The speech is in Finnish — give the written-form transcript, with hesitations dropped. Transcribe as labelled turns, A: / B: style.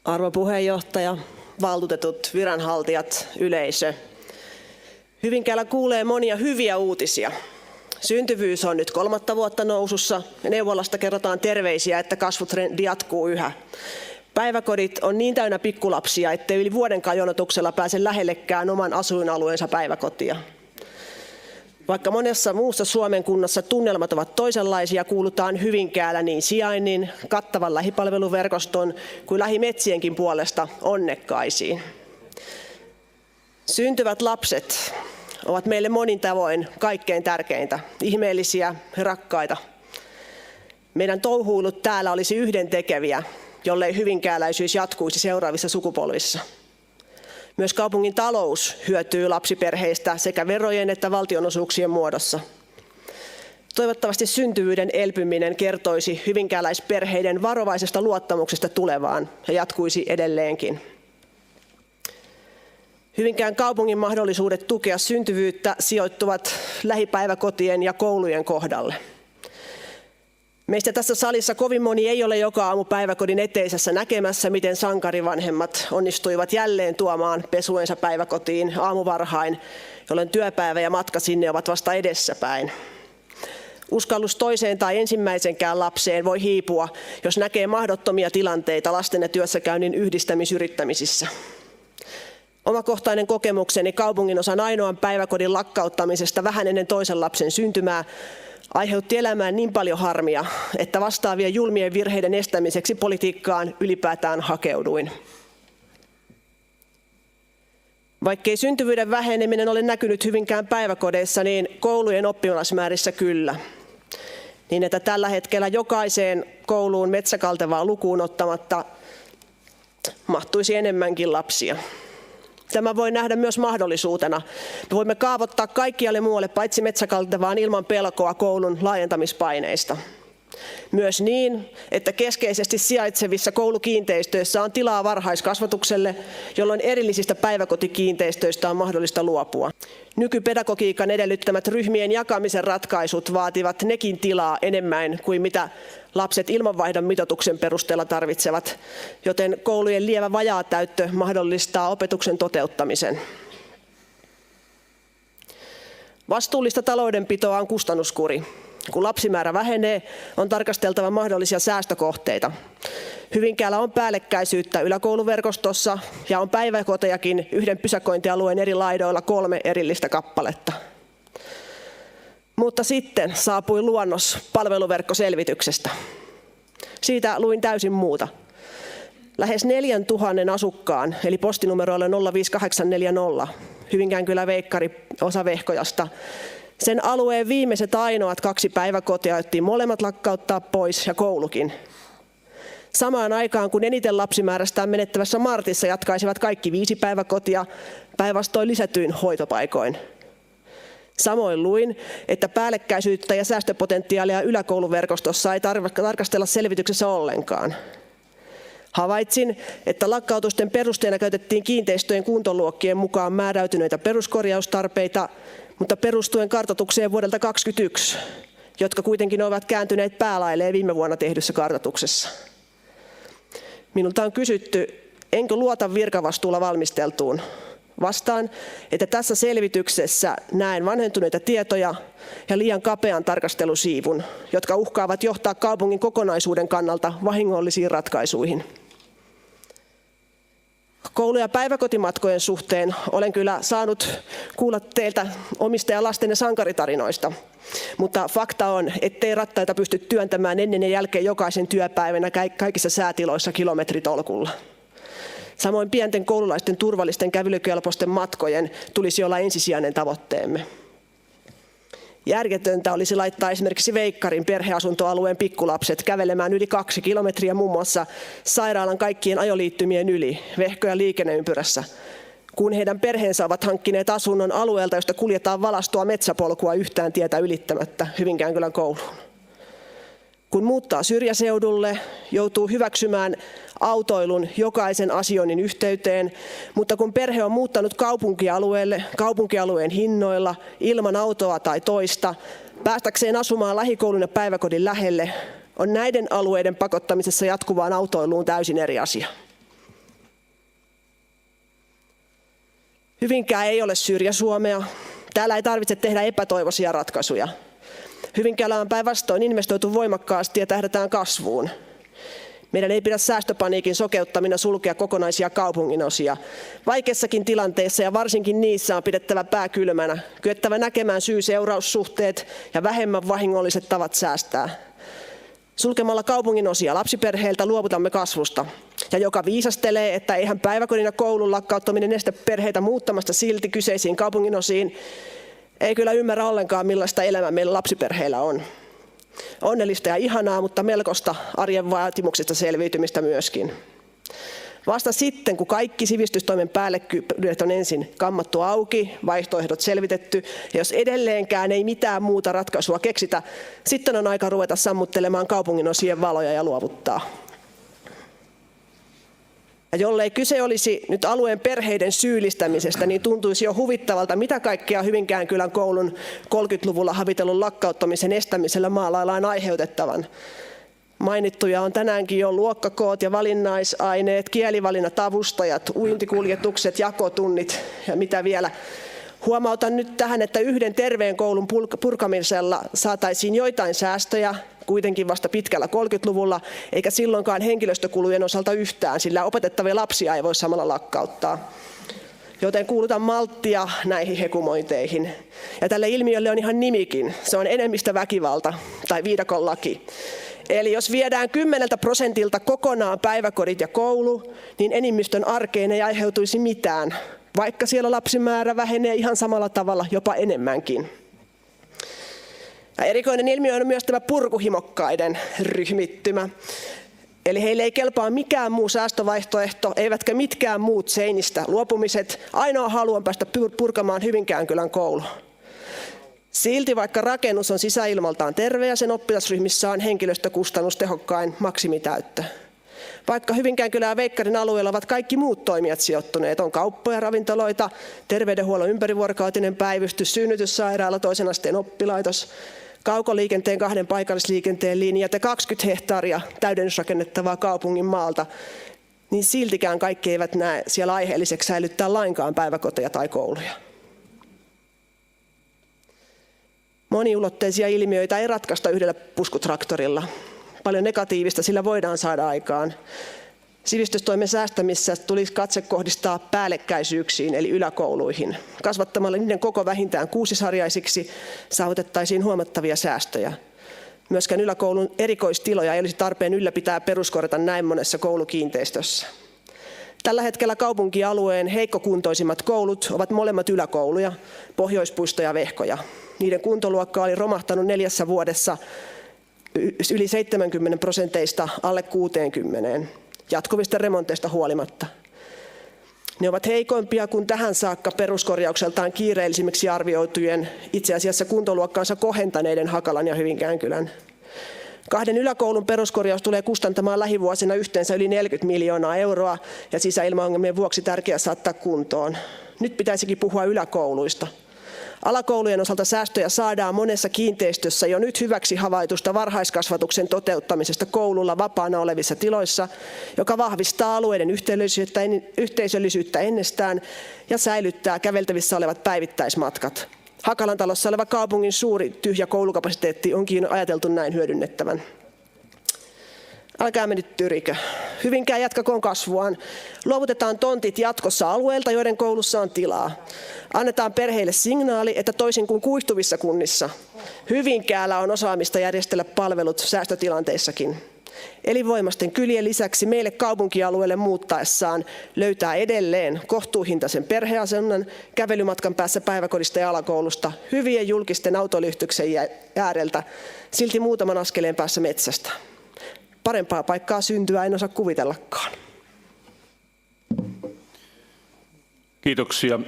A: Arvon puheenjohtaja, valtuutetut, viranhaltijat, yleisö. Hyvinkäällä kuulee monia hyviä uutisia. Syntyvyys on nyt 3. vuotta nousussa ja neuvolasta kerrotaan terveisiä, että kasvutrendi jatkuu yhä. Päiväkodit on niin täynnä pikkulapsia, ettei yli vuoden jonotuksella pääse lähellekään oman asuinalueensa päiväkotia. Vaikka monessa muussa Suomen kunnassa tunnelmat ovat toisenlaisia, kuulutaan Hyvinkäällä niin sijainnin, kattavan lähipalveluverkoston kuin lähimetsienkin puolesta onnekkaisiin. Syntyvät lapset ovat meille monin tavoin kaikkein tärkeintä, ihmeellisiä ja rakkaita. Meidän touhuilut täällä olisi yhdentekeviä, jollei hyvinkääläisyys jatkuisi seuraavissa sukupolvissa. Myös kaupungin talous hyötyy lapsiperheistä sekä verojen että valtionosuuksien muodossa. Toivottavasti syntyvyyden elpyminen kertoisi hyvinkääläisperheiden varovaisesta luottamuksesta tulevaan ja jatkuisi edelleenkin. Hyvinkään kaupungin mahdollisuudet tukea syntyvyyttä sijoittuvat lähipäiväkotien ja koulujen kohdalle. Meistä tässä salissa kovin moni ei ole joka aamu päiväkodin eteisessä näkemässä, miten sankarivanhemmat onnistuivat jälleen tuomaan pesuensa päiväkotiin aamuvarhain, jolloin työpäivä ja matka sinne ovat vasta edessäpäin. Uskallus toiseen tai ensimmäisenkään lapseen voi hiipua, jos näkee mahdottomia tilanteita lasten ja työssäkäynnin yhdistämisyrittämisissä. Omakohtainen kokemukseni kaupunginosan ainoan päiväkodin lakkauttamisesta vähän ennen toisen lapsen syntymää aiheutti elämään niin paljon harmia, että vastaavien julmien virheiden estämiseksi politiikkaan ylipäätään hakeuduin. Vaikkei syntyvyyden väheneminen ole näkynyt Hyvinkään päiväkodeissa, niin koulujen oppilasmäärissä kyllä. Niin että tällä hetkellä jokaiseen kouluun Metsäkaltevaa lukuun ottamatta mahtuisi enemmänkin lapsia. Tämä voi nähdä myös mahdollisuutena. Me voimme kaavoittaa kaikkialle muualle paitsi Metsäkaltevaan ilman pelkoa koulun laajentamispaineista. Myös niin, että keskeisesti sijaitsevissa koulukiinteistöissä on tilaa varhaiskasvatukselle, jolloin erillisistä päiväkotikiinteistöistä on mahdollista luopua. Nykypedagogiikan edellyttämät ryhmien jakamisen ratkaisut vaativat nekin tilaa enemmän kuin mitä lapset ilmanvaihdon mitoituksen perusteella tarvitsevat, joten koulujen lievä vajaatäyttö mahdollistaa opetuksen toteuttamisen. Vastuullista taloudenpitoa on kustannuskuri. Kun lapsimäärä vähenee, on tarkasteltava mahdollisia säästökohteita. Hyvinkäällä on päällekkäisyyttä yläkouluverkostossa ja on päiväkotejakin yhden pysäköintialueen eri laidoilla 3 erillistä kappaletta. Mutta sitten saapui luonnos palveluverkkoselvityksestä. Siitä luin täysin muuta. Lähes 4000 asukkaan, eli postinumeroille 05840, Hyvinkäänkylä Veikkari osa Vehkojasta. Sen alueen viimeiset ainoat 2 päiväkotia otettiin molemmat lakkauttaa pois ja koulukin. Samaan aikaan kun eniten lapsimäärästään menettävässä Martissa jatkaisivat kaikki 5 päiväkotia päinvastoin lisätyin hoitopaikoin. Samoin luin, että päällekkäisyyttä ja säästöpotentiaalia yläkouluverkostossa ei tarkastella selvityksessä ollenkaan. Havaitsin, että lakkautusten perusteena käytettiin kiinteistöjen kuntoluokkien mukaan määräytyneitä peruskorjaustarpeita, mutta perustuen kartoitukseen vuodelta 2021, jotka kuitenkin ovat kääntyneet päälailleen viime vuonna tehdyssä kartoituksessa. Minulta on kysytty, enkö luota virkavastuulla valmisteltuun. Vastaan, että tässä selvityksessä näen vanhentuneita tietoja ja liian kapean tarkastelusiivun, jotka uhkaavat johtaa kaupungin kokonaisuuden kannalta vahingollisiin ratkaisuihin. Koulu- ja päiväkotimatkojen suhteen olen kyllä saanut kuulla teiltä omista ja lasten ja sankaritarinoista, mutta fakta on, ettei rattaita pysty työntämään ennen ja jälkeen jokaisen työpäivänä kaikissa säätiloissa kilometritolkulla. Samoin pienten koululaisten turvallisten kävelykelpoisten matkojen tulisi olla ensisijainen tavoitteemme. Järjetöntä olisi laittaa esimerkiksi Veikkarin perheasuntoalueen pikkulapset kävelemään yli 2 kilometriä muun muassa sairaalan kaikkien ajoliittymien yli Vehkojan liikenneympyrässä, kun heidän perheensä ovat hankkineet asunnon alueelta, josta kuljetaan valaistua metsäpolkua yhtään tietä ylittämättä Hyvinkäänkylän kouluun. Kun muuttaa syrjäseudulle, joutuu hyväksymään autoilun jokaisen asioinnin yhteyteen, mutta kun perhe on muuttanut kaupunkialueelle, kaupunkialueen hinnoilla, ilman autoa tai toista, päästäkseen asumaan lähikoulun ja päiväkodin lähelle, on näiden alueiden pakottamisessa jatkuvaan autoiluun täysin eri asia. Hyvinkää ei ole Syrjä-Suomea. Täällä ei tarvitse tehdä epätoivoisia ratkaisuja. Hyvinkäällä on päinvastoin investoitu voimakkaasti ja tähdätään kasvuun. Meidän ei pidä säästöpaniikin sokeuttamina sulkea kokonaisia kaupunginosia. Vaikeissakin tilanteissa ja varsinkin niissä on pidettävä pää kylmänä, kyettävä näkemään syy-seuraussuhteet ja vähemmän vahingolliset tavat säästää. Sulkemalla kaupunginosia lapsiperheiltä luovutamme kasvusta. Ja joka viisastelee, että eihän päiväkodin ja koulun lakkauttaminen estä perheitä muuttamasta silti kyseisiin kaupunginosiin, ei kyllä ymmärrä ollenkaan, millaista elämää meillä lapsiperheillä on. Onnellista ja ihanaa, mutta melkoista arjen vaatimuksista selviytymistä myöskin. Vasta sitten, kun kaikki sivistystoimen päällekkyydet on ensin kammattu auki, vaihtoehdot selvitetty, ja jos edelleenkään ei mitään muuta ratkaisua keksitä, sitten on aika ruveta sammuttelemaan kaupunginosien valoja ja luovuttaa. Ja jollei kyse olisi nyt alueen perheiden syyllistämisestä, niin tuntuisi jo huvittavalta, mitä kaikkea Hyvinkään kylän koulun 30-luvulla havitellun lakkauttamisen estämisellä maalaillaan aiheutettavan. Mainittuja on tänäänkin jo luokkakoot ja valinnaisaineet, kielivalinnat, avustajat, uintikuljetukset, jakotunnit ja mitä vielä. Huomautan nyt tähän, että yhden terveen koulun purkamisella saataisiin joitain säästöjä, kuitenkin vasta pitkällä 30-luvulla, eikä silloinkaan henkilöstökulujen osalta yhtään, sillä opetettavia lapsia ei voi samalla lakkauttaa. Joten kuulutan malttia näihin hekumointeihin. Ja tälle ilmiölle on ihan nimikin. Se on enemmistöväkivalta tai viidakon laki. Eli jos viedään 10% kokonaan päiväkodit ja koulu, niin enemmistön arkeen ei aiheutuisi mitään, vaikka siellä lapsimäärä vähenee ihan samalla tavalla, jopa enemmänkin. Ja erikoinen ilmiö on myös tämä purkuhimokkaiden ryhmittymä. Eli heille ei kelpaa mikään muu säästövaihtoehto, eivätkä mitkään muut seinistä luopumiset. Ainoa halu on päästä purkamaan Hyvinkään kylän koulu. Silti vaikka rakennus on sisäilmaltaan terve ja sen oppilasryhmissä on henkilöstökustannustehokkain maksimitäyttö. Vaikka Hyvinkään kylän ja Veikkarin alueella ovat kaikki muut toimijat sijoittuneet, on kauppoja, ravintoloita, terveydenhuollon ympärivuorokautinen päivystys, synnytyssairaala, toisen asteen oppilaitos, kaukoliikenteen 2 paikallisliikenteen linjat ja 20 hehtaaria täydennysrakennettavaa kaupungin maalta, niin siltikään kaikki eivät näe siellä aiheelliseksi säilyttää lainkaan päiväkoteja tai kouluja. Moniulotteisia ilmiöitä ei ratkaista yhdellä puskutraktorilla. Paljon negatiivista sillä voidaan saada aikaan. Sivistystoimen säästämissä tulisi katse kohdistaa päällekkäisyyksiin eli yläkouluihin. Kasvattamalla niiden koko vähintään 6-sarjaisiksi saavutettaisiin huomattavia säästöjä. Myöskään yläkoulun erikoistiloja ei olisi tarpeen ylläpitää peruskorjata näin monessa koulukiinteistössä. Tällä hetkellä kaupunkialueen heikkokuntoisimmat koulut ovat molemmat yläkouluja, Pohjoispuisto ja Vehkoja. Niiden kuntoluokka oli romahtanut 4 vuodessa yli 70% alle 60%, jatkuvista remonteista huolimatta. Ne ovat heikoimpia kuin tähän saakka peruskorjaukseltaan kiireellisimmiksi arvioitujen, itse asiassa kuntoluokkaansa kohentaneiden Hakalan ja Hyvinkään kylän. 2 yläkoulun peruskorjaus tulee kustantamaan lähivuosina yhteensä yli 40 miljoonaa euroa ja sisäilmaongelmien vuoksi tärkeää saattaa kuntoon. Nyt pitäisikin puhua yläkouluista. Alakoulujen osalta säästöjä saadaan monessa kiinteistössä jo nyt hyväksi havaitusta varhaiskasvatuksen toteuttamisesta koululla vapaana olevissa tiloissa, joka vahvistaa alueiden yhteisöllisyyttä ennestään ja säilyttää käveltävissä olevat päivittäismatkat. Hakalan talossa oleva kaupungin suuri tyhjä koulukapasiteetti onkin ajateltu näin hyödynnettävän. Älkäämme nyt tyrikö. Hyvinkään jatkakoon kasvuaan. Luovutetaan tontit jatkossa alueelta, joiden koulussa on tilaa. Annetaan perheille signaali, että toisin kuin kuihtuvissa kunnissa, Hyvinkäällä on osaamista järjestellä palvelut säästötilanteissakin. Elinvoimaisten kylien lisäksi meille kaupunkialueelle muuttaessaan löytää edelleen kohtuuhintaisen perheasunnon kävelymatkan päässä päiväkodista ja alakoulusta, hyvien julkisten autolihtyksen ääreltä, silti muutaman askeleen päässä metsästä. Parempaa paikkaa syntyä en osaa kuvitellakaan.
B: Kiitoksia.